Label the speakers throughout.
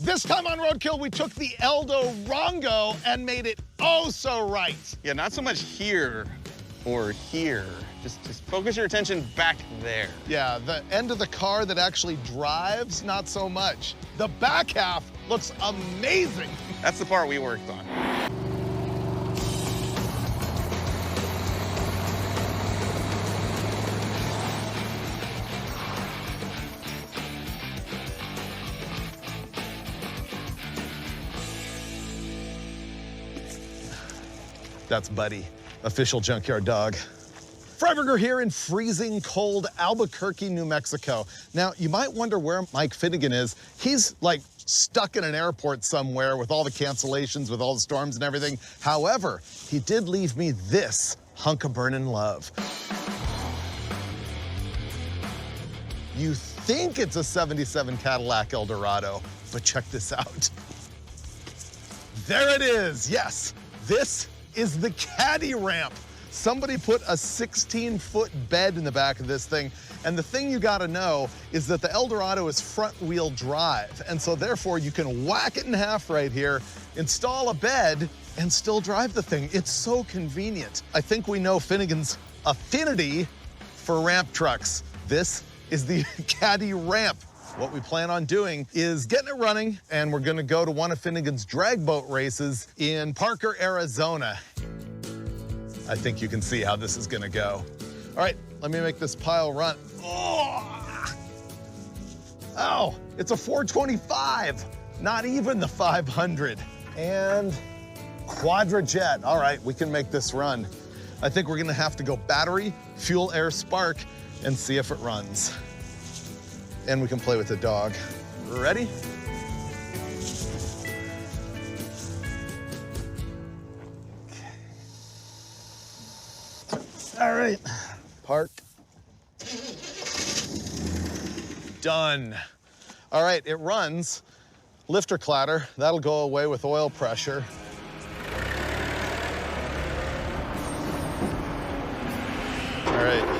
Speaker 1: This time on Roadkill, we took the EldoWrongo and made it oh so right.
Speaker 2: Yeah, not so much here or here. Just focus your attention back there.
Speaker 1: Yeah, the end of the car that actually drives, not so much. The back half looks amazing.
Speaker 2: That's the part we worked on.
Speaker 1: That's Buddy, official junkyard dog. Freiburger here in freezing cold Albuquerque, New Mexico. Now, you might wonder where Mike Finnegan is. He's like stuck in an airport somewhere with all the cancellations, with all the storms and everything. However, he did leave me this hunk of burnin' love. You think it's a 77 Cadillac Eldorado, but check this out. There it is, yes. This is the CadiRamp. Somebody put a 16-foot bed in the back of this thing, and the thing you gotta know is that the Eldorado is front-wheel drive, and so therefore you can whack it in half right here, install a bed, and still drive the thing. It's so convenient. I think we know Finnegan's affinity for ramp trucks. This is the CadiRamp. What we plan on doing is getting it running, and we're gonna go to one of Finnegan's drag boat races in Parker, Arizona. I think you can see how this is gonna go. All right, let me make this pile run. Oh, it's a 425, not even the 500. And quadrajet. All right, we can make this run. I think we're gonna have to go battery, fuel, air, spark, and see if it runs. And we can play with the dog. Ready? Okay. All right, park. Done. All right, it runs. Lifter clatter, that'll go away with oil pressure. All right.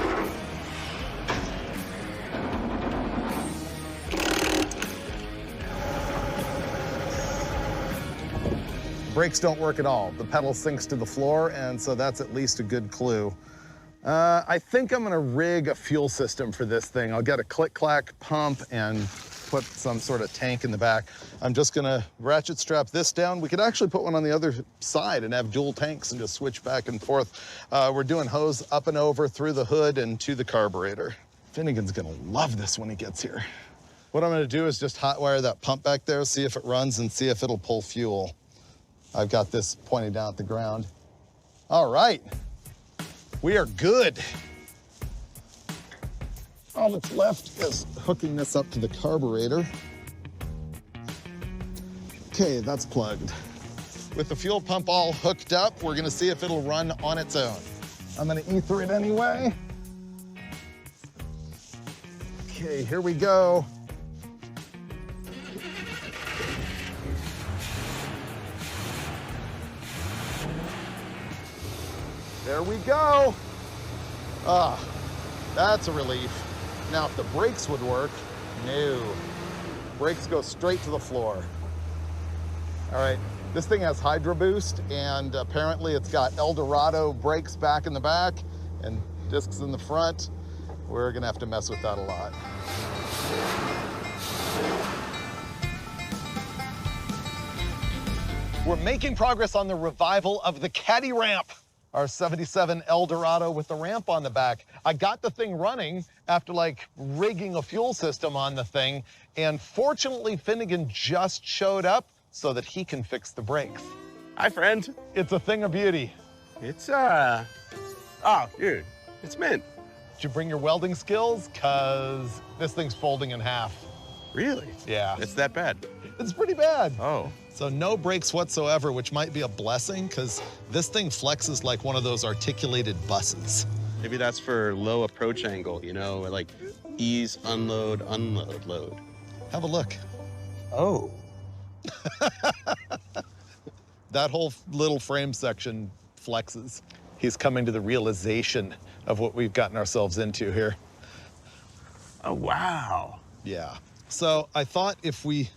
Speaker 1: Brakes don't work at all. The pedal sinks to the floor, and so that's at least a good clue. I think I'm gonna rig a fuel system for this thing. I'll get a click-clack pump and put some sort of tank in the back. I'm just gonna ratchet strap this down. We could actually put one on the other side and have dual tanks and just switch back and forth. We're doing hose up and over through the hood and to the carburetor. Finnegan's gonna love this when he gets here. What I'm gonna do is just hotwire that pump back there, see if it runs and see if it'll pull fuel. I've got this pointing down at the ground. All right, we are good. All that's left is hooking this up to the carburetor. Okay, that's plugged. With the fuel pump all hooked up, we're gonna see if it'll run on its own. I'm gonna ether it anyway. Okay, here we go. There we go. Ah, that's a relief. Now, if the brakes would work, no. Brakes go straight to the floor. All right, this thing has Hydro Boost, and apparently it's got Eldorado brakes back in the back and discs in the front. We're gonna have to mess with that a lot. We're making progress on the revival of the CadiRamp. Our 77 Eldorado with the ramp on the back. I got the thing running after like rigging a fuel system on the thing, and fortunately Finnegan just showed up so that he can fix the brakes.
Speaker 2: Hi, friend.
Speaker 1: It's a thing of beauty.
Speaker 2: It's, oh, dude, it's mint.
Speaker 1: Did you bring your welding skills? Cause this thing's folding in half.
Speaker 2: Really?
Speaker 1: Yeah.
Speaker 2: It's that bad?
Speaker 1: It's pretty bad.
Speaker 2: Oh.
Speaker 1: So no brakes whatsoever, which might be a blessing, because this thing flexes like one of those articulated buses.
Speaker 2: Maybe that's for low approach angle, you know, like ease, unload, unload, load.
Speaker 1: Have a look.
Speaker 2: Oh.
Speaker 1: That whole little frame section flexes. He's coming to the realization of what we've gotten ourselves into here.
Speaker 2: Oh, wow.
Speaker 1: Yeah. So I thought if we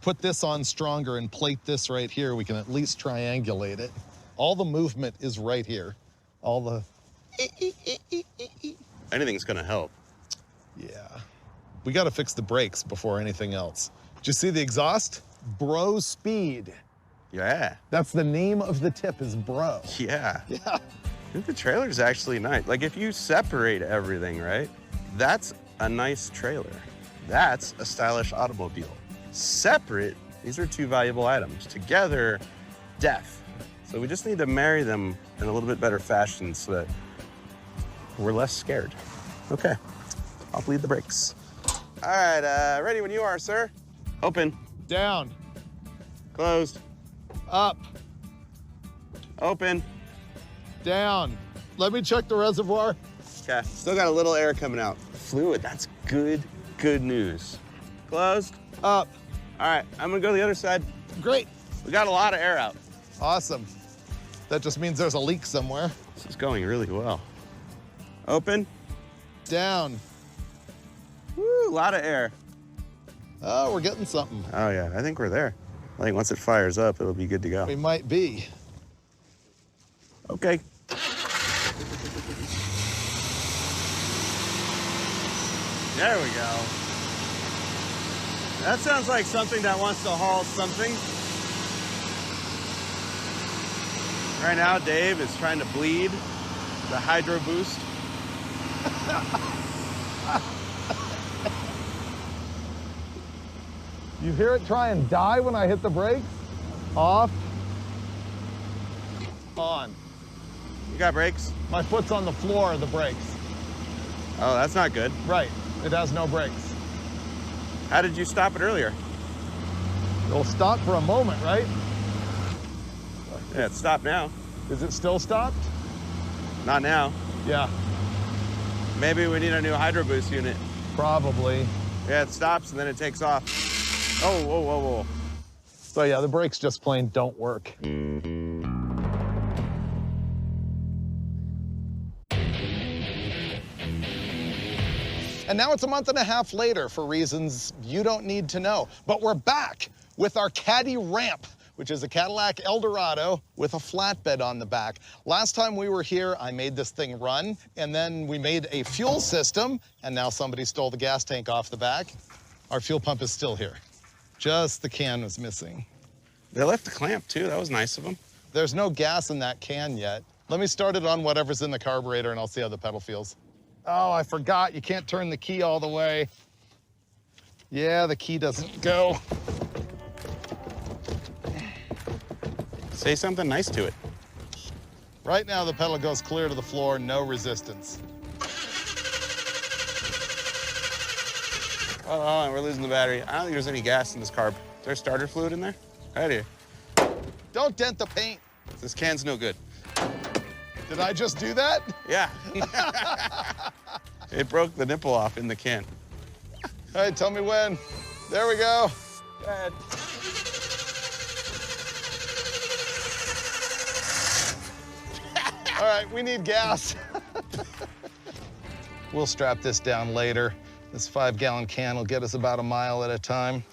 Speaker 1: put this on stronger and plate this right here, we can at least triangulate it. All the movement is right here. All the...
Speaker 2: Anything's gonna help.
Speaker 1: Yeah. We gotta fix the brakes before anything else. Did you see the exhaust? Bro speed.
Speaker 2: Yeah.
Speaker 1: That's the name of the tip is bro.
Speaker 2: Yeah.
Speaker 1: Yeah.
Speaker 2: I think the trailer's actually nice. Like if you separate everything, right? That's a nice trailer. That's a stylish automobile. Separate, these are two valuable items. Together, death. So we just need to marry them in a little bit better fashion so that we're less scared. Okay, I'll bleed the brakes. All right, ready when you are, sir. Open.
Speaker 1: Down.
Speaker 2: Closed.
Speaker 1: Up.
Speaker 2: Open.
Speaker 1: Down. Let me check the reservoir.
Speaker 2: Okay, still got a little air coming out. Fluid, that's good news. Closed.
Speaker 1: Up.
Speaker 2: All right, I'm gonna go to the other side.
Speaker 1: Great.
Speaker 2: We got a lot of air out.
Speaker 1: Awesome. That just means there's a leak somewhere.
Speaker 2: This is going really well. Open.
Speaker 1: Down.
Speaker 2: Woo, a lot of air.
Speaker 1: Oh, we're getting something.
Speaker 2: Oh yeah, I think we're there. I think once it fires up, it'll be good to go.
Speaker 1: We might be.
Speaker 2: Okay. There we go. That sounds like something that wants to haul something. Right now, Dave is trying to bleed the Hydro Boost.
Speaker 1: You hear it try and die when I hit the brakes? Off. On.
Speaker 2: You got brakes?
Speaker 1: My foot's on the floor of the brakes.
Speaker 2: Oh, that's not good.
Speaker 1: Right. It has no brakes.
Speaker 2: How did you stop it earlier?
Speaker 1: It'll stop for a moment, right?
Speaker 2: Yeah, it's stopped now.
Speaker 1: Is it still stopped?
Speaker 2: Not now.
Speaker 1: Yeah,
Speaker 2: Maybe we need a new Hydro Boost unit.
Speaker 1: probably.
Speaker 2: Yeah, it stops and then it takes off. Oh, whoa, whoa, whoa.
Speaker 1: So yeah, the brakes just plain don't work. And now it's a month and a half later for reasons you don't need to know. But we're back with our CadiRamp, which is a Cadillac Eldorado with a flatbed on the back. Last time we were here, I made this thing run, and then we made a fuel system, and now somebody stole the gas tank off the back. Our fuel pump is still here. Just the can was missing.
Speaker 2: They left the clamp too. That was nice of them.
Speaker 1: There's no gas in that can yet. Let me start it on whatever's in the carburetor and I'll see how the pedal feels. Oh, I forgot, you can't turn the key all the way. Yeah, the key doesn't go.
Speaker 2: Say something nice to it.
Speaker 1: Right now, the pedal goes clear to the floor, no resistance.
Speaker 2: Oh, hold on, we're losing the battery. I don't think there's any gas in this carb. Is there starter fluid in there? Right here.
Speaker 1: Don't dent the paint.
Speaker 2: This can's no good.
Speaker 1: Did I just do that?
Speaker 2: Yeah. It broke the nipple off in the can.
Speaker 1: All right, tell me when. There we go.
Speaker 2: Go ahead.
Speaker 1: All right, we need gas. We'll strap this down later. This 5-gallon can will get us about a mile at a time.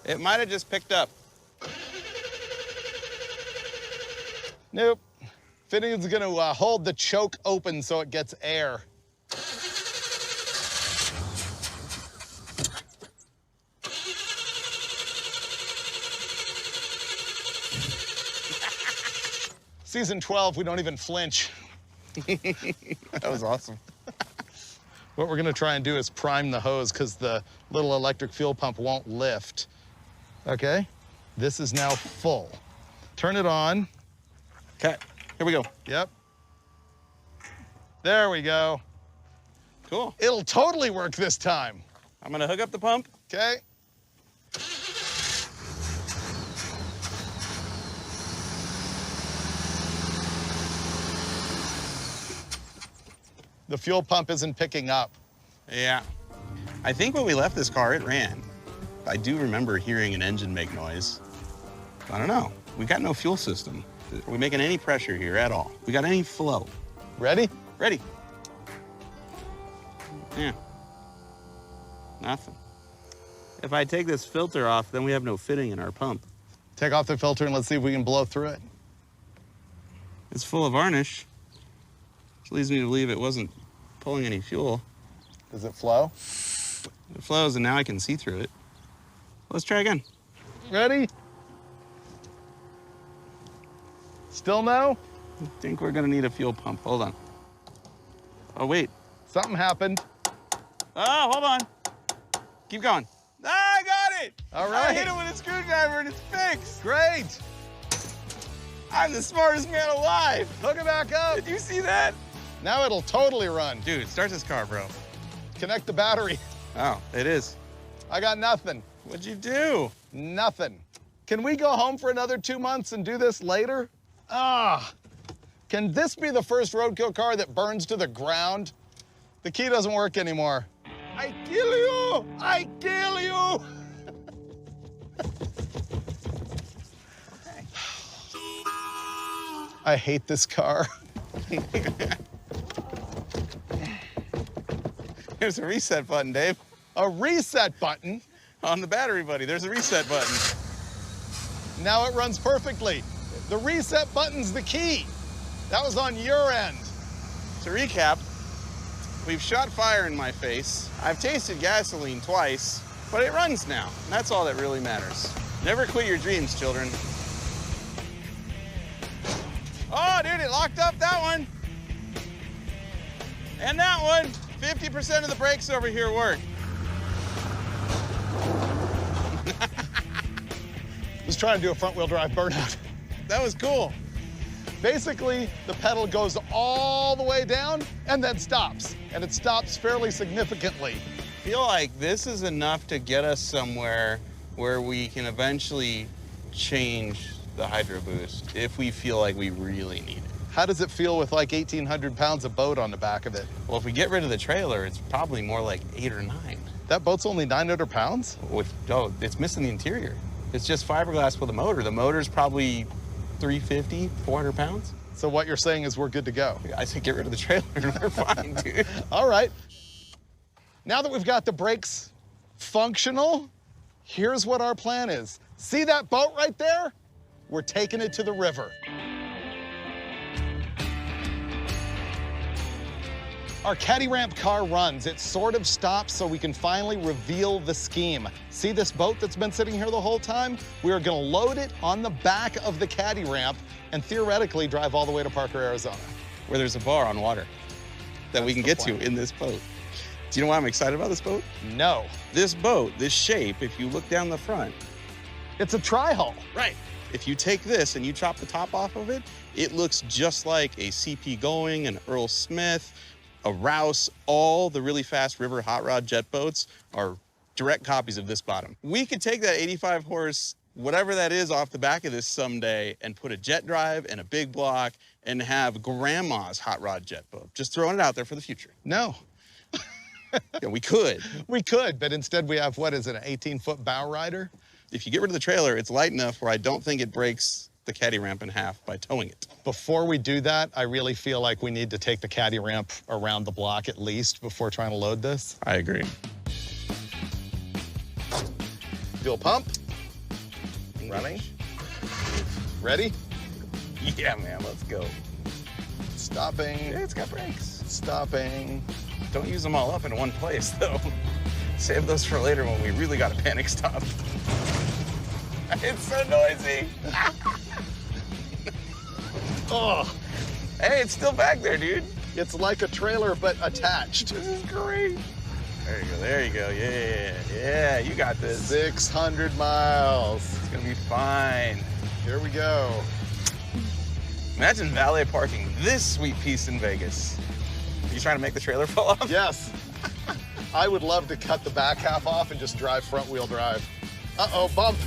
Speaker 2: It might have just picked up.
Speaker 1: Nope. Finnegan's gonna hold the choke open so it gets air. Season 12, we don't even flinch.
Speaker 2: That was awesome.
Speaker 1: What we're gonna try and do is prime the hose because the little electric fuel pump won't lift. Okay? This is now full. Turn it on.
Speaker 2: Okay, here we go.
Speaker 1: Yep. There we go.
Speaker 2: Cool.
Speaker 1: It'll totally work this time.
Speaker 2: I'm gonna hook up the pump.
Speaker 1: Okay? The fuel pump isn't picking up.
Speaker 2: Yeah. I think when we left this car, it ran. I do remember hearing an engine make noise. I don't know. We got no fuel system. Are we making any pressure here at all? We got any flow?
Speaker 1: Ready?
Speaker 2: Ready. Yeah. Nothing. If I take this filter off, then we have no fitting in our pump.
Speaker 1: Take off the filter and let's see if we can blow through it.
Speaker 2: It's full of varnish, which leads me to believe it wasn't pulling any fuel.
Speaker 1: Does it flow?
Speaker 2: It flows, and now I can see through it. Let's try again.
Speaker 1: Ready? Still no?
Speaker 2: I think we're gonna need a fuel pump. Hold on. Oh, wait.
Speaker 1: Something happened.
Speaker 2: Oh, hold on. Keep going. Ah, I got it!
Speaker 1: All right.
Speaker 2: I hit it with a screwdriver and it's fixed.
Speaker 1: Great.
Speaker 2: I'm the smartest man alive.
Speaker 1: Hook it back up.
Speaker 2: Did you see that?
Speaker 1: Now it'll totally run.
Speaker 2: Dude, start this car, bro.
Speaker 1: Connect the battery.
Speaker 2: Oh, it is.
Speaker 1: I got nothing.
Speaker 2: What'd you do?
Speaker 1: Nothing. Can we go home for another 2 months and do this later? Ah. Can this be the first roadkill car that burns to the ground? The key doesn't work anymore. I kill you! I kill you! I hate this car.
Speaker 2: There's a reset button, Dave.
Speaker 1: A reset button?
Speaker 2: On the battery, buddy, there's a reset button.
Speaker 1: Now it runs perfectly. The reset button's the key. That was on your end.
Speaker 2: To recap, we've shot fire in my face. I've tasted gasoline twice, but it runs now. And that's all that really matters. Never quit your dreams, children. Oh, dude, it locked up that one. And that one. 50% of the brakes over here work.
Speaker 1: Was trying to do a front-wheel drive burnout.
Speaker 2: That was cool.
Speaker 1: Basically, the pedal goes all the way down and then stops. And it stops fairly significantly.
Speaker 2: I feel like this is enough to get us somewhere where we can eventually change the Hydro Boost if we feel like we really need it.
Speaker 1: How does it feel with like 1,800 pounds of boat on the back of it?
Speaker 2: Well, if we get rid of the trailer, it's probably more like 8 or 9.
Speaker 1: That boat's only 900 pounds?
Speaker 2: Oh, it's missing the interior. It's just fiberglass with a motor. The motor's probably 350, 400 pounds.
Speaker 1: So what you're saying is we're good to go?
Speaker 2: I say get rid of the trailer and we're fine, dude.
Speaker 1: All right. Now that we've got the brakes functional, here's what our plan is. See that boat right there? We're taking it to the river. Our CadiRamp car runs. It sort of stops so we can finally reveal the scheme. See this boat that's been sitting here the whole time? We are gonna load it on the back of the CadiRamp and theoretically drive all the way to Parker, Arizona.
Speaker 2: Where there's a bar on water that we can get to in this boat. Do you know why I'm excited about this boat?
Speaker 1: No.
Speaker 2: This boat, this shape, if you look down the front.
Speaker 1: It's a tri-hull.
Speaker 2: Right. If you take this and you chop the top off of it, it looks just like a CP Going, an Earl Smith, a Rouse. All the really fast river hot rod jet boats are direct copies of this bottom. We could take that 85 horse, whatever that is, off the back of this someday and put a jet drive and a big block and have grandma's hot rod jet boat. Just throwing it out there for the future.
Speaker 1: No.
Speaker 2: Yeah, we could.
Speaker 1: We could, but instead we have, what is it, an 18-foot bow rider?
Speaker 2: If you get rid of the trailer, it's light enough where I don't think it breaks the CadiRamp in half by towing it.
Speaker 1: Before we do that, I really feel like we need to take the CadiRamp around the block at least before trying to load this.
Speaker 2: I agree.
Speaker 1: Fuel pump. Running. Ready?
Speaker 2: Yeah, man, let's go.
Speaker 1: Stopping.
Speaker 2: Yeah, it's got brakes.
Speaker 1: Stopping.
Speaker 2: Don't use them all up in one place, though. Save those for later when we really got to panic stop. It's so noisy.
Speaker 1: Oh,
Speaker 2: Hey, it's still back there, dude.
Speaker 1: it's like a trailer, but attached.
Speaker 2: This is great. There you go, there you go. Yeah, yeah, you got this.
Speaker 1: 600 miles.
Speaker 2: It's gonna be fine.
Speaker 1: Here we go.
Speaker 2: Imagine valet parking this sweet piece in Vegas. You trying to make the trailer fall off?
Speaker 1: Yes. I would love to cut the back half off and just drive front-wheel drive. Uh-oh, bump.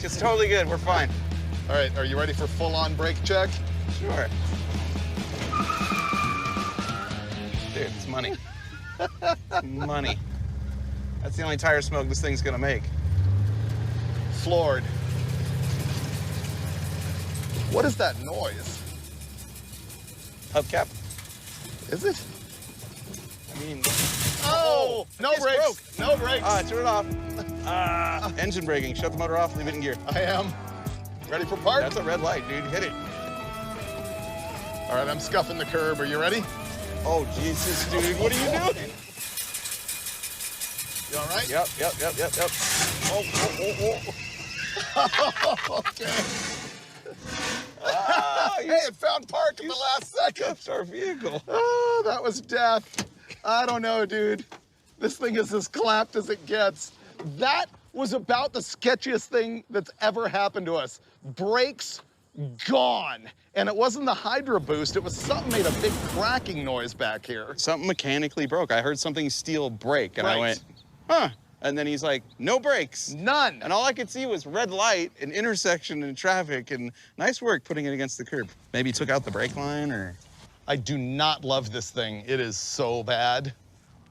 Speaker 2: It's totally good, we're fine.
Speaker 1: All right, are you ready for full-on brake check?
Speaker 2: Sure. Dude, it's money. Money. That's the only tire smoke this thing's gonna make.
Speaker 1: Floored. What is that noise?
Speaker 2: Hubcap.
Speaker 1: Is it?
Speaker 2: I mean,
Speaker 1: Oh, no
Speaker 2: it's
Speaker 1: brakes.
Speaker 2: broke.
Speaker 1: No brakes.
Speaker 2: Turn it off. Engine braking. Shut the motor off. Leave it in gear.
Speaker 1: I am. Ready for park?
Speaker 2: That's a red light, dude. Hit it.
Speaker 1: All right, I'm scuffing the curb. Are you ready?
Speaker 2: Oh, Jesus, dude. What are you doing?
Speaker 1: You all right?
Speaker 2: Yep.
Speaker 1: Okay.
Speaker 2: You
Speaker 1: Hey, it found park in the last second.
Speaker 2: scuffed our vehicle.
Speaker 1: Oh, that was death. I don't know, dude. This thing is as clapped as it gets. That was about the sketchiest thing that's ever happened to us. Brakes gone. And it wasn't the Hydra boost, it was something made a big cracking noise back here.
Speaker 2: Something mechanically broke. I heard something steel break, and
Speaker 1: Right.
Speaker 2: I went, huh. And then he's like, no brakes.
Speaker 1: None.
Speaker 2: And all I could see was red light, an intersection and traffic, and nice work putting it against the curb. Maybe took out the brake line, or...
Speaker 1: I do not love this thing. It is so bad.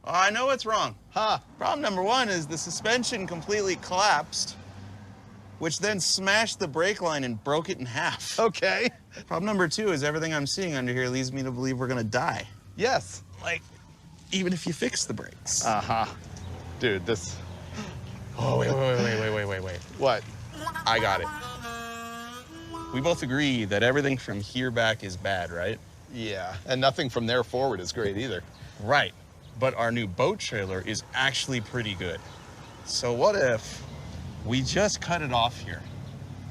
Speaker 2: Oh, I know what's wrong.
Speaker 1: Huh.
Speaker 2: Problem number one is the suspension completely collapsed, which then smashed the brake line and broke it in half.
Speaker 1: Okay.
Speaker 2: Problem number two is everything I'm seeing under here leads me to believe we're gonna die.
Speaker 1: Yes.
Speaker 2: Like, even if you fix the brakes.
Speaker 1: Uh-huh. Dude, this...
Speaker 2: Oh, wait.
Speaker 1: What?
Speaker 2: I got it. We both agree that everything from here back is bad, right?
Speaker 1: Yeah, and nothing from there forward is great either.
Speaker 2: Right. But our new boat trailer is actually pretty good. So what if we just cut it off here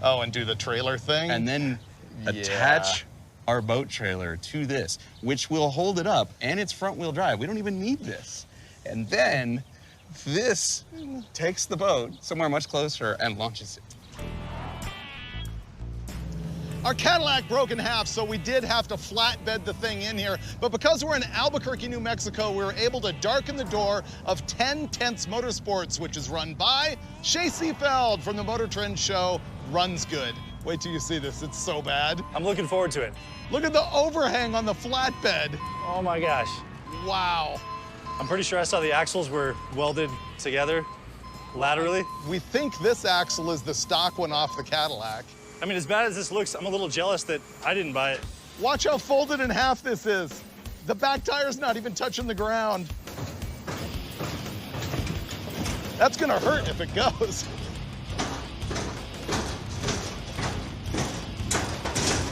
Speaker 1: Oh, and do the trailer thing?
Speaker 2: and then attach our boat trailer to this, which will hold it up, and it's front wheel drive. We don't even need this. And then this takes the boat somewhere much closer and launches it.
Speaker 1: Our Cadillac broke in half, so we did have to flatbed the thing in here. But because we're in Albuquerque, New Mexico, we were able to darken the door of 10 Tenths Motorsports, which is run by Shea Seefeldt from the Motor Trend show, Runs Good. Wait till you see this, it's so bad.
Speaker 3: I'm looking forward to it.
Speaker 1: Look at the overhang on the flatbed.
Speaker 3: Oh my gosh.
Speaker 1: Wow.
Speaker 3: I'm pretty sure I saw the axles were welded together laterally.
Speaker 1: We think this axle is the stock one off the Cadillac.
Speaker 3: I mean, as bad as this looks, I'm a little jealous that I didn't buy it.
Speaker 1: Watch how folded in half this is. The back tire's not even touching the ground. That's gonna hurt if it goes.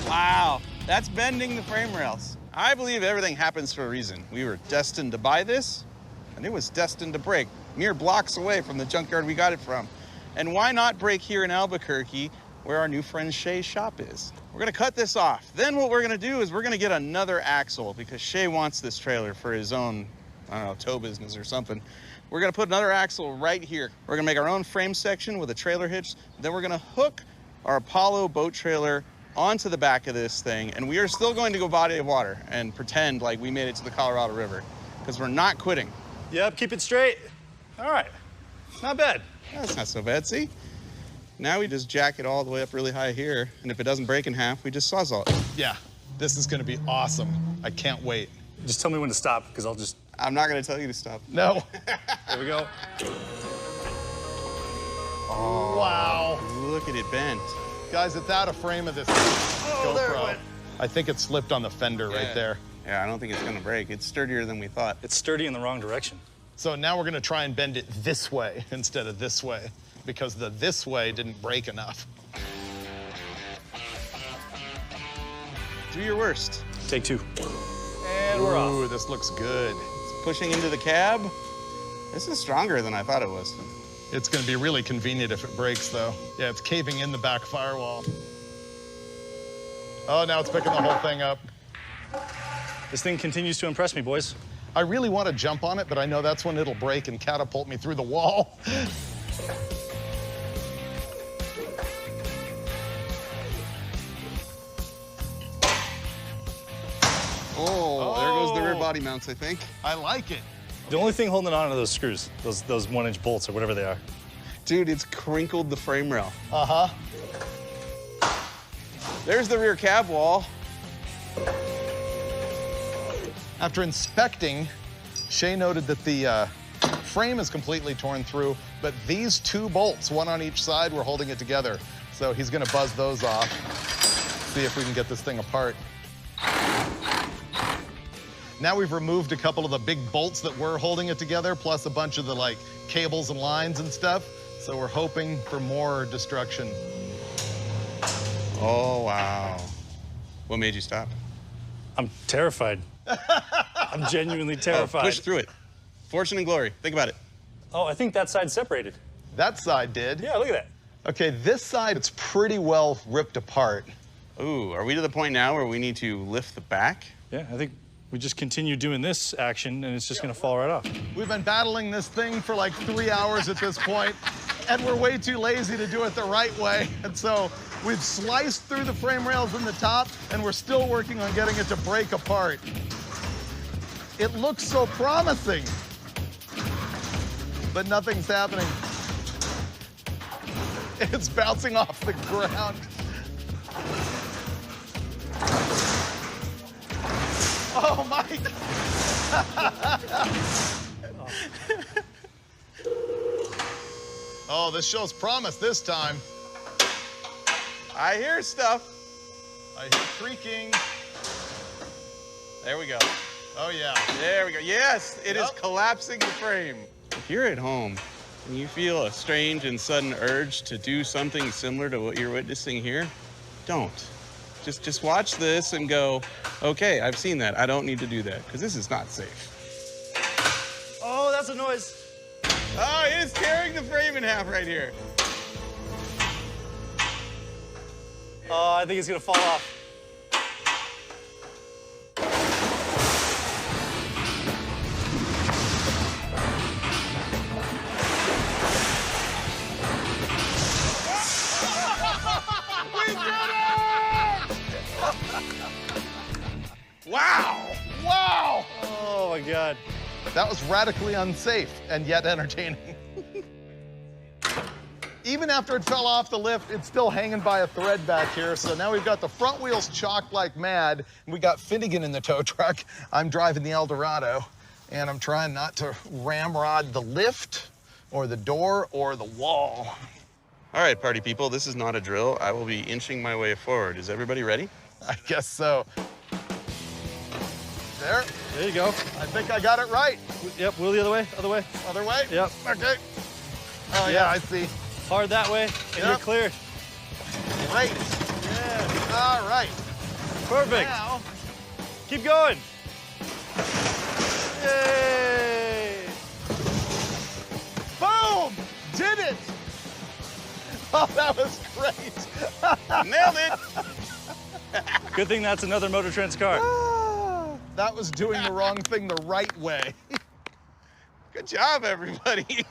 Speaker 2: Wow, that's bending the frame rails. I believe everything happens for a reason. We were destined to buy this, and it was destined to break mere blocks away from the junkyard we got it from. And why not break here in Albuquerque, where our new friend Shea's shop is? We're gonna cut this off. Then what we're gonna do is we're gonna get another axle because Shea wants this trailer for his own, I don't know, tow business or something. We're gonna put another axle right here. We're gonna make our own frame section with a trailer hitch. Then we're gonna hook our Apollo boat trailer onto the back of this thing, and we are still going to go body of water and pretend like we made it to the Colorado River, because we're not quitting.
Speaker 3: Yep, keep it straight. All right, not bad.
Speaker 2: That's not so bad, see? Now we just jack it all the way up really high here, and if it doesn't break in half, we just sawzall it.
Speaker 1: Yeah, this is gonna be awesome. I can't wait.
Speaker 3: Just tell me when to stop, because I'll just...
Speaker 2: I'm not gonna tell you to stop.
Speaker 1: No.
Speaker 3: There we go.
Speaker 1: Wow.
Speaker 2: Look at it bent.
Speaker 1: Guys, it's out of frame of this GoPro.
Speaker 3: there it went.
Speaker 1: I think it slipped on the fender right there.
Speaker 2: Yeah, I don't think it's gonna break. It's sturdier than we thought.
Speaker 3: It's sturdy in the wrong direction.
Speaker 1: So now we're gonna try and bend it this way instead of this way, because the this way didn't break enough.
Speaker 2: Do your worst.
Speaker 3: Take two. And we're off.
Speaker 1: Ooh, this looks good.
Speaker 2: It's pushing into the cab. This is stronger than I thought it was.
Speaker 1: It's gonna be really convenient if it breaks, though. Yeah, it's caving in the back firewall. Oh, now it's picking the whole thing up.
Speaker 3: This thing continues to impress me, boys.
Speaker 1: I really want to jump on it, but I know that's when it'll break and catapult me through the wall.
Speaker 2: Oh, there goes the rear body mounts, I think.
Speaker 1: I like it.
Speaker 3: The only thing holding on to those screws, those 1-inch bolts or whatever they are.
Speaker 2: Dude, it's crinkled the frame rail.
Speaker 1: Uh-huh.
Speaker 2: There's the rear cab wall.
Speaker 1: After inspecting, Shea noted that the frame is completely torn through, but these two bolts, one on each side, were holding it together. So he's gonna buzz those off, see if we can get this thing apart. Now we've removed a couple of the big bolts that were holding it together, plus a bunch of the like cables and lines and stuff. So we're hoping for more destruction.
Speaker 2: Oh, wow. What made you stop?
Speaker 3: I'm terrified. I'm genuinely terrified.
Speaker 2: Oh, push through it. Fortune and glory. Think about it.
Speaker 3: Oh, I think that side separated.
Speaker 1: That side did.
Speaker 3: Yeah, look at that.
Speaker 1: Okay, this side, it's pretty well ripped apart.
Speaker 2: Ooh, are we to the point now where we need to lift the back?
Speaker 3: Yeah, I think we just continue doing this action and it's just gonna fall right off.
Speaker 1: We've been battling this thing for like 3 hours at this point, and we're way too lazy to do it the right way. And so we've sliced through the frame rails in the top, and we're still working on getting it to break apart. It looks so promising, but nothing's happening. It's bouncing off the ground. Oh, Mike! Oh, this shows promise this time.
Speaker 2: I hear stuff.
Speaker 1: I hear creaking.
Speaker 2: There we go.
Speaker 1: Oh, yeah.
Speaker 2: There we go. Yes, it is
Speaker 1: Yep.
Speaker 2: collapsing the frame. If you're at home and you feel a strange and sudden urge to do something similar to what you're witnessing here, don't. Just watch this and go, okay, I've seen that. I don't need to do that because this is not safe.
Speaker 3: Oh, that's a noise.
Speaker 2: Oh, it is tearing the frame in half right here.
Speaker 3: Oh, I think it's gonna fall off.
Speaker 1: Wow! Wow!
Speaker 3: Oh my God.
Speaker 1: That was radically unsafe and yet entertaining. Even after it fell off the lift, it's still hanging by a thread back here. So now we've got the front wheels chocked like mad, and we got Finnegan in the tow truck. I'm driving the Eldorado, and I'm trying not to ramrod the lift or the door or the wall.
Speaker 2: All right, party people, this is not a drill. I will be inching my way forward. Is everybody ready?
Speaker 1: I guess so. There.
Speaker 3: There you go.
Speaker 1: I think I got it right.
Speaker 3: Yep, wheel the other way, other way.
Speaker 1: Other way?
Speaker 3: Yep.
Speaker 1: Okay. Oh, yeah, I see.
Speaker 3: Hard that way, and
Speaker 1: Yep.
Speaker 3: you're clear.
Speaker 1: Great.
Speaker 3: Yeah.
Speaker 1: All right.
Speaker 3: Perfect.
Speaker 1: Now,
Speaker 3: Keep going. Yay!
Speaker 1: boom! Did it! Oh, that was great.
Speaker 2: Nailed it!
Speaker 3: Good thing that's another Motor Trend's car.
Speaker 1: That was doing the wrong thing the right way.
Speaker 2: Good job, everybody.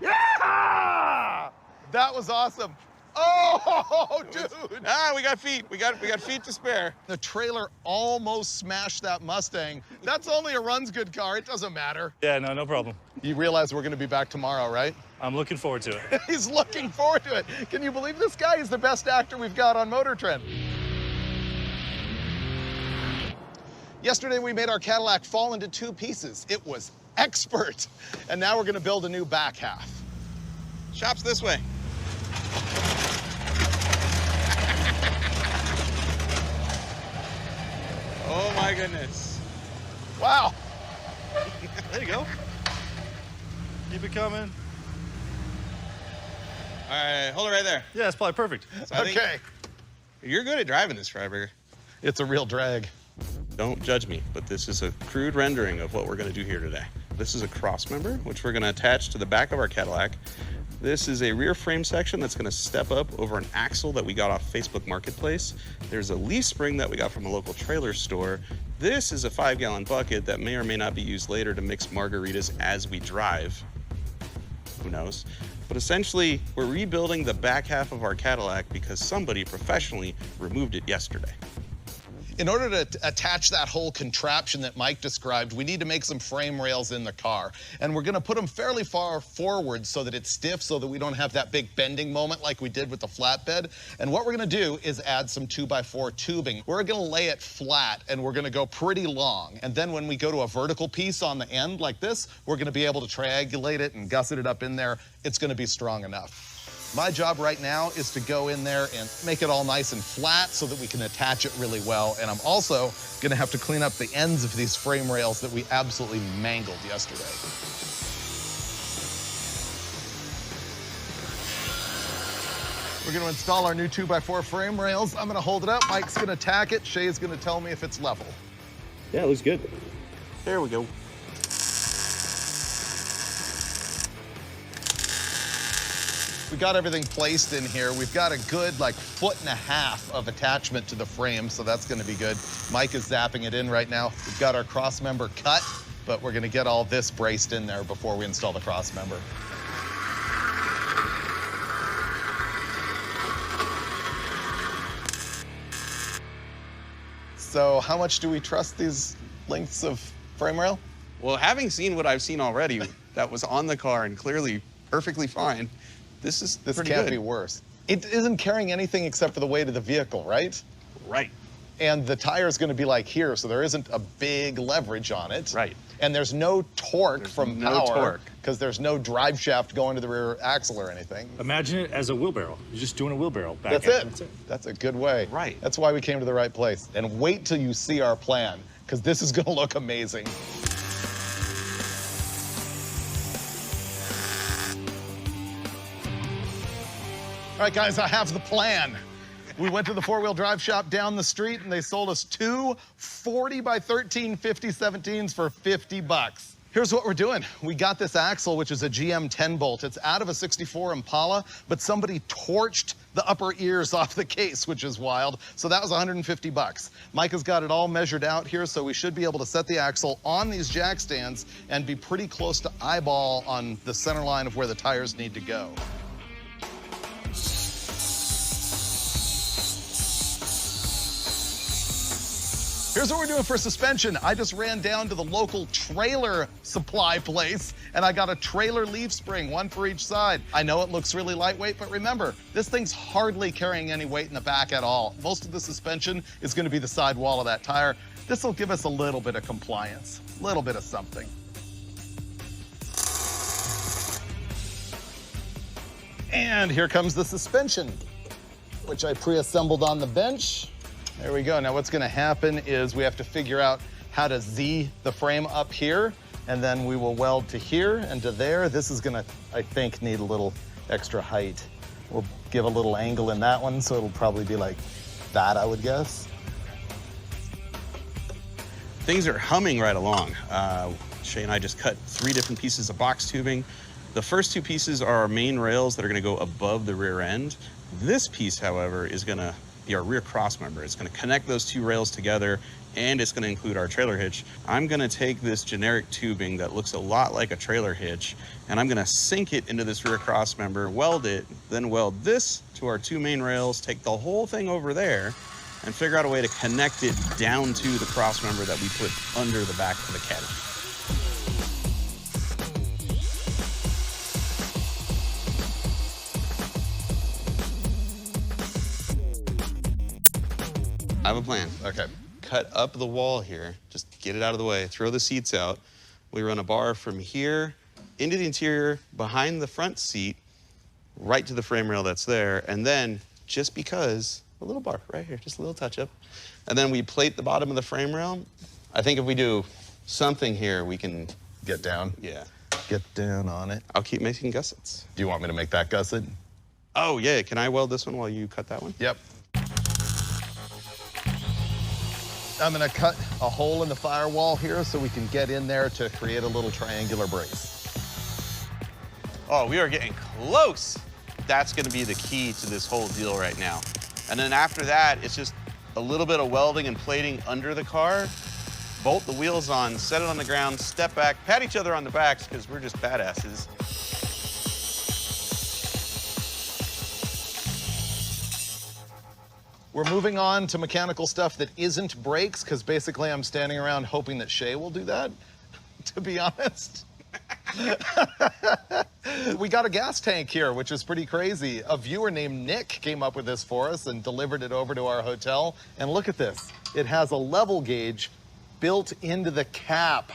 Speaker 1: Yeah! That was awesome. Oh, dude!
Speaker 2: Ah, we got feet. We got feet to spare.
Speaker 1: The trailer almost smashed that Mustang. That's only a runs good car. It doesn't matter.
Speaker 3: Yeah, no problem.
Speaker 1: You realize we're going to be back tomorrow, right?
Speaker 3: I'm looking forward to it.
Speaker 1: He's looking forward to it. Can you believe this guy? He's the best actor we've got on Motor Trend. Yesterday, we made our Cadillac fall into 2 pieces. It was expert. And now we're going to build a new back half.
Speaker 2: Shop's this way. Oh my goodness.
Speaker 1: Wow.
Speaker 3: There you go. Keep it coming.
Speaker 2: All right, hold it right there.
Speaker 3: Yeah, it's probably perfect.
Speaker 2: So I think
Speaker 1: Okay.
Speaker 2: you're good at driving this, Freiburger.
Speaker 1: It's a real drag.
Speaker 2: Don't judge me, but this is a crude rendering of what we're going to do here today. This is a cross member, which we're going to attach to the back of our Cadillac. This is a rear frame section that's going to step up over an axle that we got off Facebook Marketplace. There's a leaf spring that we got from a local trailer store. This is a 5-gallon bucket that may or may not be used later to mix margaritas as we drive. Who knows? But essentially, we're rebuilding the back half of our Cadillac because somebody professionally removed it yesterday.
Speaker 1: In order to attach that whole contraption that Mike described, we need to make some frame rails in the car. And we're gonna put them fairly far forward so that it's stiff, so that we don't have that big bending moment like we did with the flatbed. And what we're gonna do is add some 2x4 tubing. We're gonna lay it flat, and we're gonna go pretty long. And then when we go to a vertical piece on the end like this, we're gonna be able to triangulate it and gusset it up in there. It's gonna be strong enough. My job right now is to go in there and make it all nice and flat so that we can attach it really well. And I'm also gonna have to clean up the ends of these frame rails that we absolutely mangled yesterday. We're gonna install our new 2x4 frame rails. I'm gonna hold it up, Mike's gonna tack it, Shea's gonna tell me if it's level.
Speaker 2: Yeah, it looks good. There we go.
Speaker 1: We got everything placed in here. We've got a good like 1.5 feet of attachment to the frame, so that's gonna be good. Mike is zapping it in right now. We've got our cross member cut, but we're gonna get all this braced in there before we install the cross member. So how much do we trust these lengths of frame rail?
Speaker 2: Well, having seen what I've seen already that was on the car and clearly perfectly fine, this
Speaker 1: can't be worse. It isn't carrying anything except for the weight of the vehicle, right?
Speaker 2: Right.
Speaker 1: And the tire is going to be like here, so there isn't a big leverage on it.
Speaker 2: Right.
Speaker 1: And there's no torque from
Speaker 2: no
Speaker 1: power
Speaker 2: torque.
Speaker 1: because there's no drive shaft going to the rear axle or anything.
Speaker 3: Imagine it as a wheelbarrow. You're just doing a wheelbarrow back
Speaker 1: That's
Speaker 3: end.
Speaker 1: it. That's a good way.
Speaker 2: Right.
Speaker 1: That's why we came to the right place. And wait till you see our plan, because this is going to look amazing. All right, guys, I have the plan. We went to the four-wheel drive shop down the street, and they sold us two 40 by 13 5017s for 50 bucks. Here's what we're doing. We got this axle, which is a GM 10-bolt. It's out of a 64 Impala, but somebody torched the upper ears off the case, which is wild. So that was 150 bucks. Mike has got it all measured out here, so we should be able to set the axle on these jack stands and be pretty close to eyeball on the center line of where the tires need to go. Here's what we're doing for suspension. I just ran down to the local trailer supply place and I got a trailer leaf spring, one for each side. I know it looks really lightweight, but remember, this thing's hardly carrying any weight in the back at all. Most of the suspension is gonna be the side wall of that tire. This will give us a little bit of compliance, a little bit of something. And here comes the suspension, which I pre-assembled on the bench. There we go. Now what's gonna happen is we have to figure out how to Z the frame up here, and then we will weld to here and to there. This is gonna, I think, need a little extra height. We'll give a little angle in that one, so it'll probably be like that, I would guess.
Speaker 2: Things are humming right along. Shea and I just cut 3 different pieces of box tubing. The first 2 pieces are our main rails that are gonna go above the rear end. This piece, however, is gonna be our rear cross member. It's gonna connect those 2 rails together, and it's gonna include our trailer hitch. I'm gonna take this generic tubing that looks a lot like a trailer hitch, and I'm gonna sink it into this rear cross member, weld it, then weld this to our 2 main rails, take the whole thing over there, and figure out a way to connect it down to the cross member that we put under the back of the Caddy. I have a plan.
Speaker 1: Okay.
Speaker 2: Cut up the wall here, just get it out of the way, throw the seats out. We run a bar from here into the interior, behind the front seat, right to the frame rail that's there, and then, just because, a little bar right here, just a little touch up. And then we plate the bottom of the frame rail. I think if we do something here, we can
Speaker 1: Get down.
Speaker 2: Yeah.
Speaker 1: Get down on it.
Speaker 2: I'll keep making gussets.
Speaker 1: Do you want me to make that gusset?
Speaker 2: Oh, yeah, can I weld this one while you cut that one?
Speaker 1: Yep. I'm gonna cut a hole in the firewall here so we can get in there to create a little triangular brace.
Speaker 2: Oh, we are getting close. That's gonna be the key to this whole deal right now. And then after that, it's just a little bit of welding and plating under the car, bolt the wheels on, set it on the ground, step back, pat each other on the backs because we're just badasses.
Speaker 1: We're moving on to mechanical stuff that isn't brakes, because basically I'm standing around hoping that Shea will do that, to be honest. We got a gas tank here, which is pretty crazy. A viewer named Nick came up with this for us and delivered it over to our hotel. And look at this. It has a level gauge built into the cap.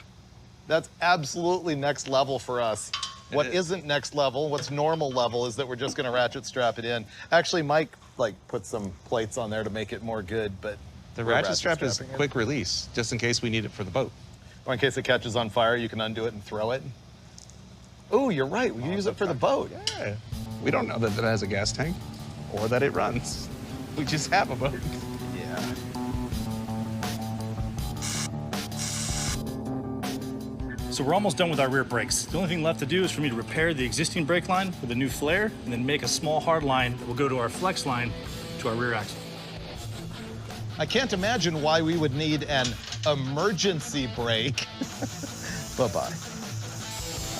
Speaker 1: That's absolutely next level for us. What isn't next level, what's normal level, is that we're just gonna ratchet strap it in. Actually, Mike like put some plates on there to make it more good, but
Speaker 2: the ratchet strap is quick release, just in case we need it for the boat.
Speaker 1: Or in case it catches on fire, you can undo it and throw it. Oh, you're right, we can use it for the boat.
Speaker 2: Yeah. We don't know that it has a gas tank or that it runs. We just have a boat.
Speaker 1: Yeah.
Speaker 3: So we're almost done with our rear brakes. The only thing left to do is for me to repair the existing brake line with a new flare and then make a small hard line that will go to our flex line to our rear axle.
Speaker 1: I can't imagine why we would need an emergency brake. Bye-bye.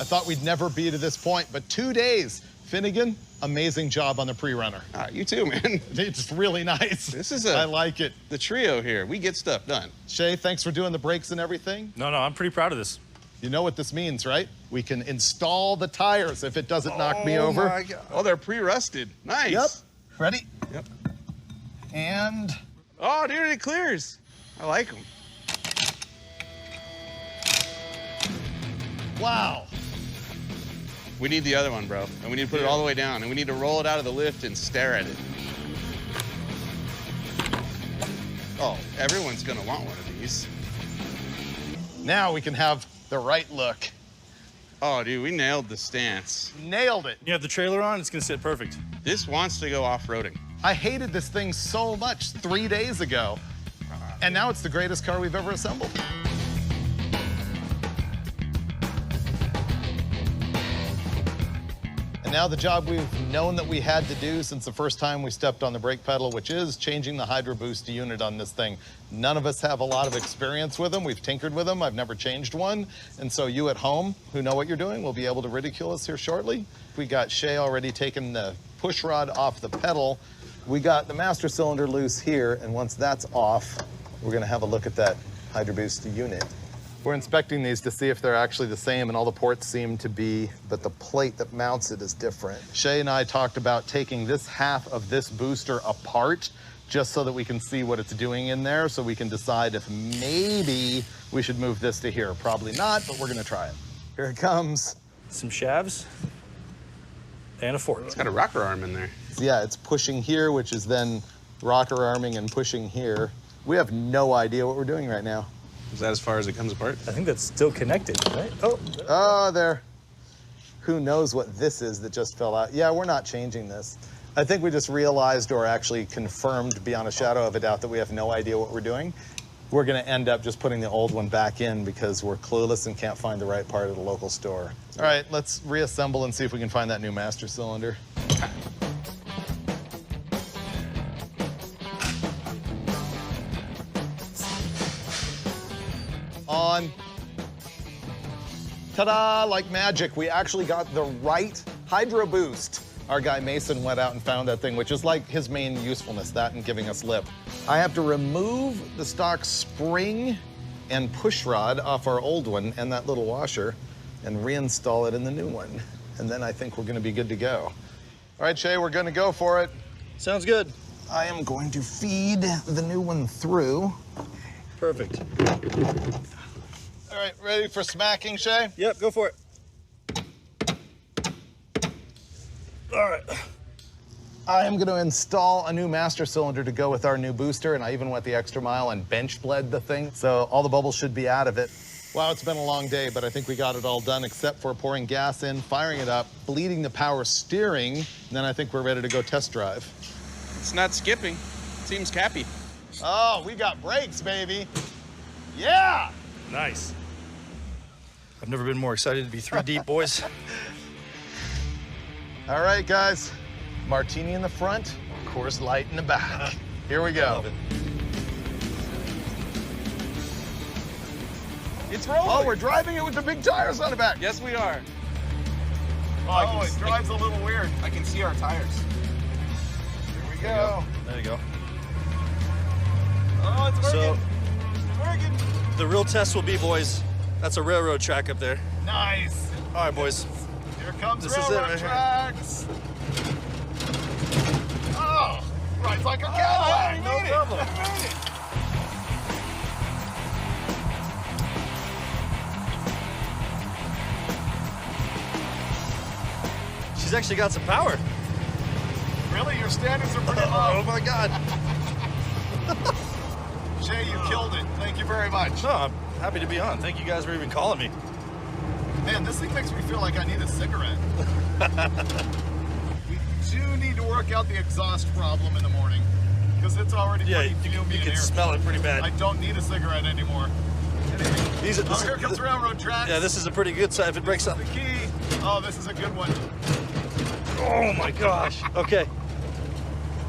Speaker 1: I thought we'd never be to this point, but 2 days. Finnegan, amazing job on the pre-runner.
Speaker 2: You too, man.
Speaker 1: It's really nice.
Speaker 2: This is
Speaker 1: I like it.
Speaker 2: The trio here. We get stuff done.
Speaker 1: Shay, thanks for doing the brakes and everything.
Speaker 3: No, I'm pretty proud of this.
Speaker 1: You know what this means, right? We can install the tires if it doesn't knock me over.
Speaker 2: My God. Oh, they're pre-rusted. Nice.
Speaker 1: Yep. Ready?
Speaker 2: Yep.
Speaker 1: And...
Speaker 2: Oh, dude, it clears. I like them.
Speaker 1: Wow.
Speaker 2: We need the other one, bro. And we need to put it all the way down. And we need to roll it out of the lift and stare at it. Oh, everyone's gonna want one of these.
Speaker 1: Now we can have the right look.
Speaker 2: Oh, dude, we nailed the stance.
Speaker 1: Nailed it.
Speaker 3: You have the trailer on, it's gonna sit perfect.
Speaker 2: This wants to go off-roading.
Speaker 1: I hated this thing so much 3 days ago. And now it's the greatest car we've ever assembled. And now the job we've known that we had to do since the first time we stepped on the brake pedal, which is changing the Hydro Boost unit on this thing. None of us have a lot of experience with them. We've tinkered with them. I've never changed one. And so you at home who know what you're doing will be able to ridicule us here shortly. We got Shea already taking the push rod off the pedal. We got the master cylinder loose here, and once that's off, we're gonna have a look at that Hydro Boost unit. We're inspecting these to see if they're actually the same, and all the ports seem to be, but the plate that mounts it is different. Shea and I talked about taking this half of this booster apart just so that we can see what it's doing in there, so we can decide if maybe we should move this to here. Probably not, but we're gonna try it. Here it comes.
Speaker 3: Some shafts and a fork.
Speaker 2: It's got a rocker arm in there.
Speaker 1: Yeah, it's pushing here, which is then rocker arming and pushing here. We have no idea what we're doing right now.
Speaker 2: Is that as far as it comes apart?
Speaker 3: I think that's still connected, right?
Speaker 1: Oh, there. Who knows what this is that just fell out? Yeah, we're not changing this. I think we just realized or actually confirmed beyond a shadow of a doubt that we have no idea what we're doing. We're gonna end up just putting the old one back in because we're clueless and can't find the right part at a local store. All right, let's reassemble and see if we can find that new master cylinder. On. Ta-da, like magic, we actually got the right Hydro Boost. Our guy Mason went out and found that thing, which is like his main usefulness, that and giving us lip. I have to remove the stock spring and push rod off our old one and that little washer and reinstall it in the new one. And then I think we're gonna be good to go. All right, Shea, we're gonna go for it.
Speaker 3: Sounds good.
Speaker 1: I am going to feed the new one through.
Speaker 3: Perfect.
Speaker 1: All right, ready for smacking, Shea?
Speaker 3: Yep, go for it. All right.
Speaker 1: I am going to install a new master cylinder to go with our new booster, and I even went the extra mile and bench bled the thing, so all the bubbles should be out of it. Wow, it's been a long day, but I think we got it all done except for pouring gas in, firing it up, bleeding the power steering, and then I think we're ready to go test drive.
Speaker 2: It's not skipping. It seems cappy.
Speaker 1: Oh, we got brakes, baby. Yeah!
Speaker 3: Nice. I've never been more excited to be 3 deep, boys.
Speaker 1: All right, guys. Martini in the front, Coors Light in the back. Here we go.
Speaker 2: It's rolling.
Speaker 1: Oh, we're driving it with the big tires on the back.
Speaker 2: Yes, we are.
Speaker 1: Oh, it drives a little weird.
Speaker 2: I can see our tires.
Speaker 1: Here we go.
Speaker 3: There you go.
Speaker 1: Oh, it's working.
Speaker 3: So,
Speaker 1: It's working.
Speaker 3: the real test will be, boys, that's a railroad track up there.
Speaker 1: Nice.
Speaker 3: All right, boys.
Speaker 1: Here comes
Speaker 3: This is it
Speaker 1: railroad
Speaker 3: right here.
Speaker 1: tracks. Oh, rides like a Cadillac. No problem.
Speaker 4: He's actually got some power.
Speaker 1: Really? Your standards are pretty
Speaker 4: Oh
Speaker 1: low.
Speaker 4: my God.
Speaker 1: Shea, you killed it. Thank you very much.
Speaker 4: No, I'm happy to be on. Thank you guys for even calling me.
Speaker 1: Man, this thing makes me feel like I need a cigarette. We do need to work out the exhaust problem in the morning because it's already pretty fumy
Speaker 4: you
Speaker 1: in
Speaker 4: can
Speaker 1: here.
Speaker 4: smell it pretty bad.
Speaker 1: I don't need a cigarette anymore. Oh, here comes railroad tracks.
Speaker 4: Yeah, this is a pretty good side if it breaks up.
Speaker 1: The key. Oh, this is a good one.
Speaker 4: Oh my gosh. Okay.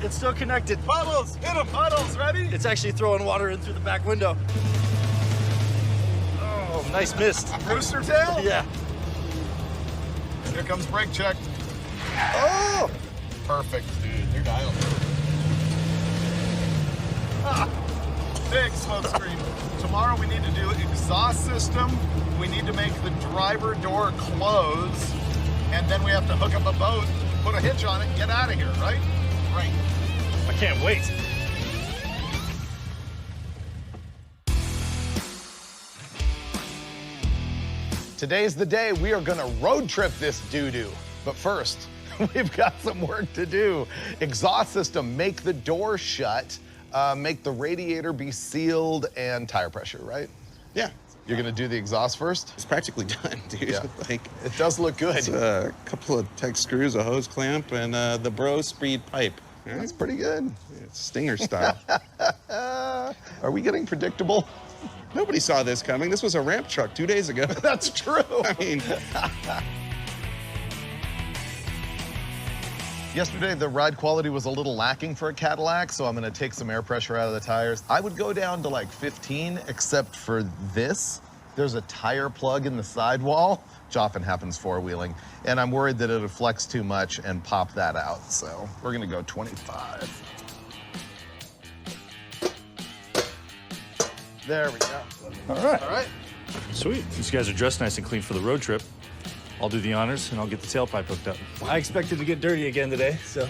Speaker 4: It's still connected.
Speaker 1: Puddles, hit them, puddles, ready?
Speaker 4: It's actually throwing water in through the back window. Oh, nice mist.
Speaker 1: Rooster tail?
Speaker 4: Yeah.
Speaker 1: Here comes brake check.
Speaker 4: Oh!
Speaker 1: Perfect, dude. You're dialed. Ah, big smoke screen. Tomorrow we need to do exhaust system. We need to make the driver door close. And then we have to hook up a boat, put a hitch on it, and get out of here, right? Right.
Speaker 3: I can't wait.
Speaker 1: Today's the day we are gonna road trip this doo-doo. But first, we've got some work to do. Exhaust system, make the door shut, make the radiator be sealed, and tire pressure, right?
Speaker 2: Yeah.
Speaker 1: You're gonna do the exhaust first?
Speaker 2: It's practically done, dude.
Speaker 1: Yeah.
Speaker 2: Like,
Speaker 1: It does look good.
Speaker 2: it's a couple of tech screws, a hose clamp, and the bro speed pipe. Yeah,
Speaker 1: That's pretty good.
Speaker 2: it's Stinger style.
Speaker 1: Are we getting predictable?
Speaker 2: Nobody saw this coming. This was a ramp truck 2 days ago.
Speaker 1: That's true.
Speaker 2: I mean,
Speaker 1: Yesterday, the ride quality was a little lacking for a Cadillac, so I'm gonna take some air pressure out of the tires. I would go down to like 15, except for this. There's a tire plug in the sidewall, which often happens four-wheeling, and I'm worried that it'll flex too much and pop that out, so we're gonna go 25. There we go.
Speaker 3: All right.
Speaker 1: All right.
Speaker 3: Sweet. These guys are dressed nice and clean for the road trip. I'll do the honors and I'll get the tailpipe hooked up. I expected to get dirty again today, so.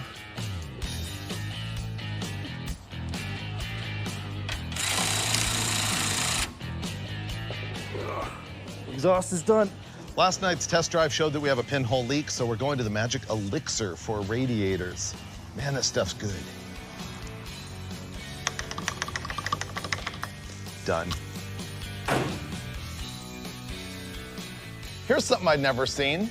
Speaker 3: Exhaust is done.
Speaker 1: Last night's test drive showed that we have a pinhole leak, so we're going to the Magic Elixir for radiators. Man, this stuff's good. Done. Here's something I'd never seen.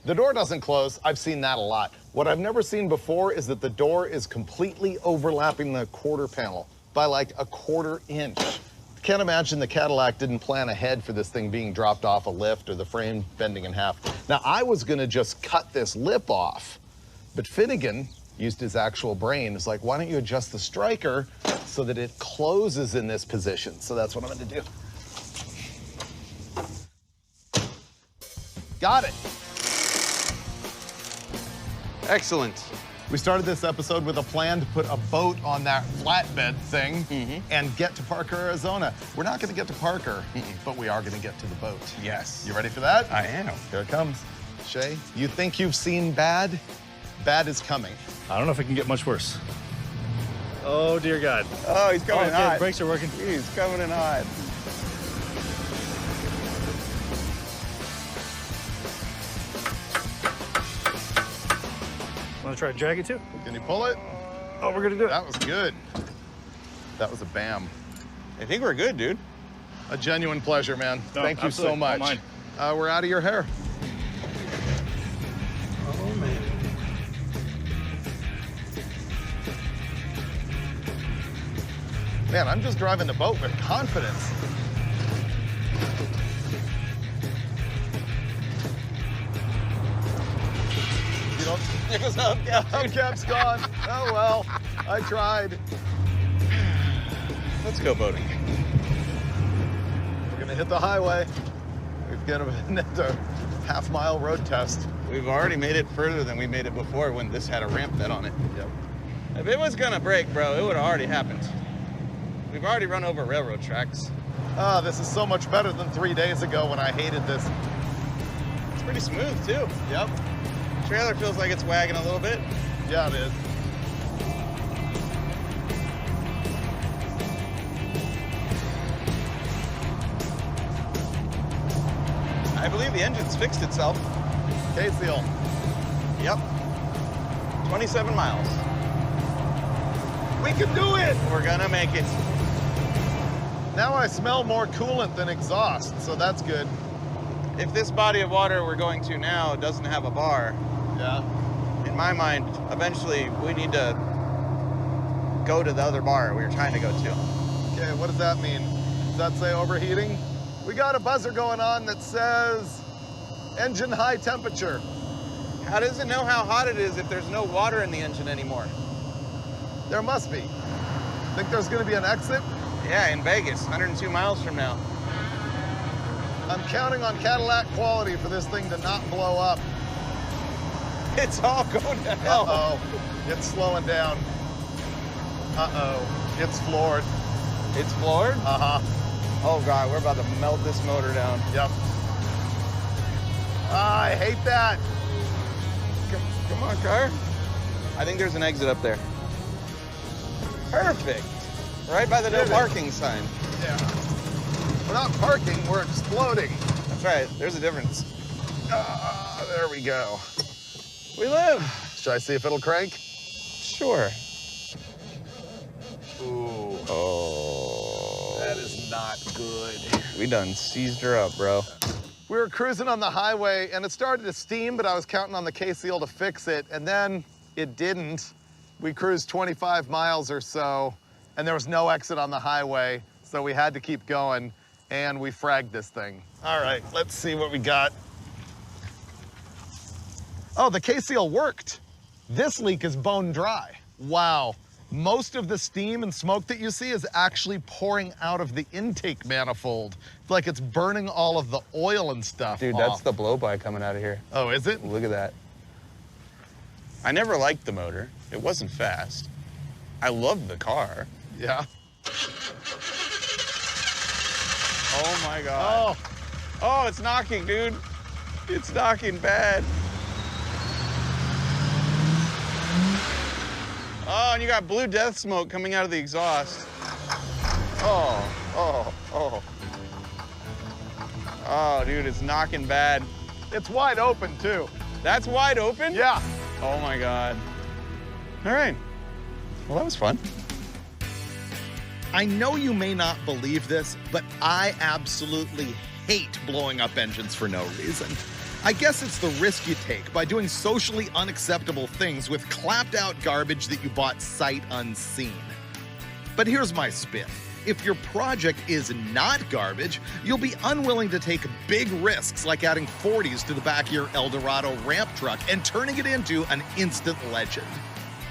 Speaker 1: The door doesn't close. I've seen that a lot. What I've never seen before is that the door is completely overlapping the quarter panel by like a quarter inch. Can't imagine the Cadillac didn't plan ahead for this thing being dropped off a lift or the frame bending in half. Now, I was gonna just cut this lip off, but Finnegan used his actual brain. It's like, why don't you adjust the striker so that it closes in this position? So that's what I'm gonna do. Got it.
Speaker 2: excellent.
Speaker 1: We started this episode with a plan to put a boat on that flatbed thing and get to Parker, Arizona. We're not gonna get to Parker, but we are gonna get to the boat.
Speaker 2: Yes.
Speaker 1: You ready for that?
Speaker 2: I am.
Speaker 1: Here it comes. Shea, you think you've seen bad? Bad is coming.
Speaker 3: I don't know if it can get much worse. Oh, dear God.
Speaker 2: Oh, he's coming in
Speaker 3: Okay,
Speaker 2: hot.
Speaker 3: brakes are working.
Speaker 2: He's coming in hot.
Speaker 3: Want to try to drag it too?
Speaker 1: Can you pull it?
Speaker 3: Oh, we're gonna do it.
Speaker 1: That was good. That was a bam.
Speaker 2: I think we're good, dude.
Speaker 1: A genuine pleasure, man.
Speaker 3: No,
Speaker 1: Thank you so
Speaker 3: absolutely.
Speaker 1: much.
Speaker 3: All mine.
Speaker 1: We're out of your hair.
Speaker 2: Oh, man.
Speaker 1: Man, I'm just driving the boat with confidence. You don't.
Speaker 2: There's no doubt.
Speaker 1: Hubcap's gone. Oh well, I tried.
Speaker 2: Let's go boating.
Speaker 1: We're gonna hit the highway. We've got a half-mile road test.
Speaker 2: We've already made it further than we made it before when this had a ramp bed on it.
Speaker 1: Yep.
Speaker 2: If it was gonna break, bro, it would have already happened. We've already run over railroad tracks.
Speaker 1: Ah, this is so much better than 3 days ago when I hated this.
Speaker 2: It's pretty smooth, too.
Speaker 1: Yep.
Speaker 2: Trailer feels like it's wagging a little bit.
Speaker 1: Yeah, it is.
Speaker 2: I believe the engine's fixed itself.
Speaker 1: K-seal.
Speaker 2: Yep. 27 miles.
Speaker 1: We can do it!
Speaker 2: We're gonna make it.
Speaker 1: Now I smell more coolant than exhaust, so that's good.
Speaker 2: If this body of water we're going to now doesn't have a bar,
Speaker 1: Yeah.
Speaker 2: in my mind, eventually we need to go to the other bar we were trying to go to.
Speaker 1: Okay, what does that mean? Does that say overheating? We got a buzzer going on that says engine high temperature.
Speaker 2: How does it know how hot it is if there's no water in the engine anymore?
Speaker 1: There must be. Think there's gonna be an exit?
Speaker 2: Yeah, in Vegas, 102 miles from now.
Speaker 1: I'm counting on Cadillac quality for this thing to not blow up.
Speaker 2: It's all going to hell.
Speaker 1: Uh-oh, it's slowing down. Uh-oh, it's floored.
Speaker 2: It's floored?
Speaker 1: Uh-huh,
Speaker 2: Oh God, we're about to melt this motor down.
Speaker 1: yep. Ah, I hate that.
Speaker 2: Come on, car. I think there's an exit up there. Perfect. Right by the no
Speaker 1: Pivot.
Speaker 2: parking sign.
Speaker 1: Yeah. We're not parking, we're exploding.
Speaker 2: That's right, there's a difference.
Speaker 1: There we go.
Speaker 2: We live.
Speaker 1: Should I see if it'll crank?
Speaker 2: Sure.
Speaker 1: Ooh,
Speaker 2: Oh.
Speaker 1: that is not good.
Speaker 2: We done seized her up, bro.
Speaker 1: We were cruising on the highway and it started to steam, but I was counting on the K-Seal to fix it, and then it didn't. We cruised 25 miles or so, and there was no exit on the highway, so we had to keep going, and we fragged this thing. All right, let's see what we got. Oh, the K-Seal worked. This leak is bone dry. Wow. Most of the steam and smoke that you see is actually pouring out of the intake manifold. It's like it's burning all of the oil and stuff
Speaker 2: Dude,
Speaker 1: off.
Speaker 2: that's the blow-by coming out of here.
Speaker 1: Oh, is it?
Speaker 2: Look at that. I never liked the motor. It wasn't fast. I loved the car.
Speaker 1: Yeah.
Speaker 2: Oh my God.
Speaker 1: Oh,
Speaker 2: Oh, it's knocking, dude. It's knocking bad. Oh, and you got blue death smoke coming out of the exhaust. Oh. Oh, dude, it's knocking bad.
Speaker 1: it's wide open too.
Speaker 2: That's wide open?
Speaker 1: Yeah.
Speaker 2: Oh my God. All right. Well, that was fun.
Speaker 1: I know you may not believe this, but I absolutely hate blowing up engines for no reason. I guess it's the risk you take by doing socially unacceptable things with clapped out garbage that you bought sight unseen. But here's my spin. If your project is not garbage, you'll be unwilling to take big risks like adding 40s to the back of your Eldorado ramp truck and turning it into an instant legend.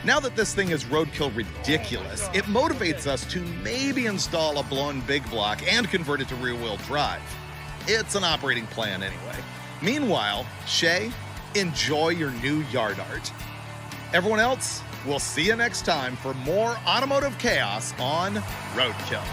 Speaker 1: Now that this thing is roadkill ridiculous, it motivates us to maybe install a blown big block and convert it to rear-wheel drive. It's an operating plan anyway. Meanwhile, Shea, enjoy your new yard art. Everyone else, we'll see you next time for more automotive chaos on Roadkill.